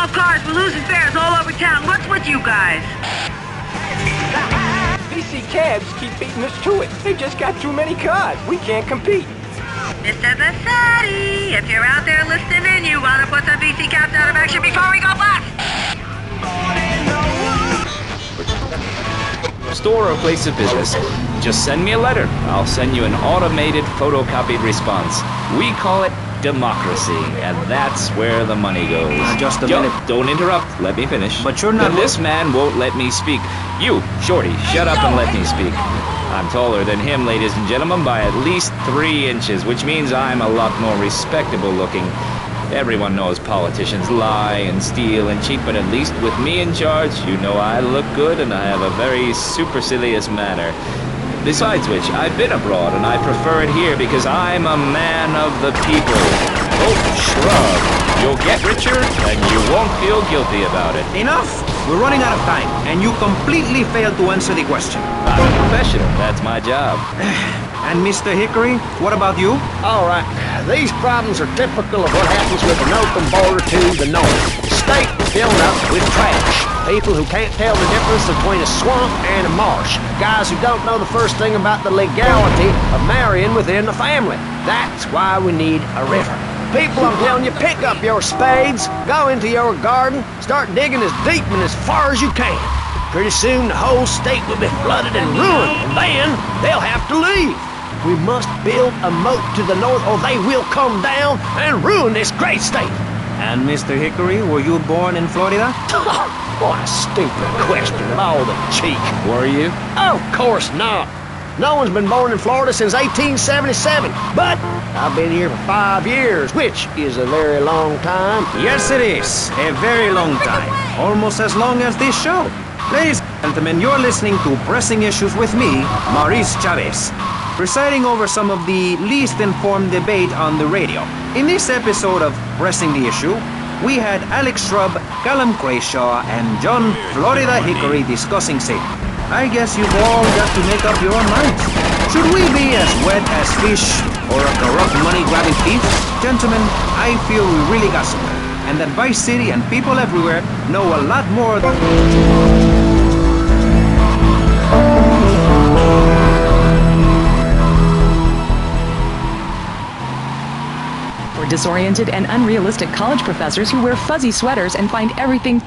off cars. We're losing fares all over town. What's with you guys? BC cabs keep beating us to it. They've just got too many cars. We can't compete. Mr. Vercetti, if you're out there listening in, you want to put the BC cabs out of action before we go bust. Store or place of business, just send me a letter. I'll send you an automated photocopied response. We call it democracy, and that's where the money goes. Just a minute. Don't interrupt. Let me finish. But you're not... This man won't let me speak. You, Shorty, shut up and let me speak. I'm taller than him, ladies and gentlemen, by at least 3 inches, which means I'm a lot more respectable looking. Everyone knows politicians lie and steal and cheat, but at least with me in charge, you know I look good and I have a very supercilious manner. Besides which, I've been abroad and I prefer it here because I'm a man of the people. Oh, shrug. You'll get richer and you won't feel guilty about it. Enough! We're running out of time, and you completely failed to answer the question. I'm a professional. That's my job. And Mr. Hickory, what about you? All right, these problems are typical of what happens with an open border to the north. The state filled up with trash. People who can't tell the difference between a swamp and a marsh. Guys who don't know the first thing about the legality of marrying within the family. That's why we need a river. People, I'm telling you, pick up your spades, go into your garden, start digging as deep and as far as you can. Pretty soon the whole state will be flooded and ruined, and then they'll have to leave. We must build a moat to the north or they will come down and ruin this great state. And Mr. Hickory, were you born in Florida? What a stupid question of all the cheek. Were you? Of course not. No one's been born in Florida since 1877, but I've been here for 5 years, which is a very long time. Yes, it is. A very long time. Almost as long as this show. Ladies and gentlemen, you're listening to Pressing Issues with me, Maurice Chavez, presiding over some of the least informed debate on the radio. In this episode of Pressing the Issue, we had Alex Shrub, Callum Crayshaw, and John Florida Hickory discussing safety. I guess you've all got to make up your minds. Should we be as wet as fish or a corrupt money-grabbing thief? Gentlemen, I feel we really got something, and that Vice City and people everywhere know a lot more than... For disoriented and unrealistic college professors who wear fuzzy sweaters and find everything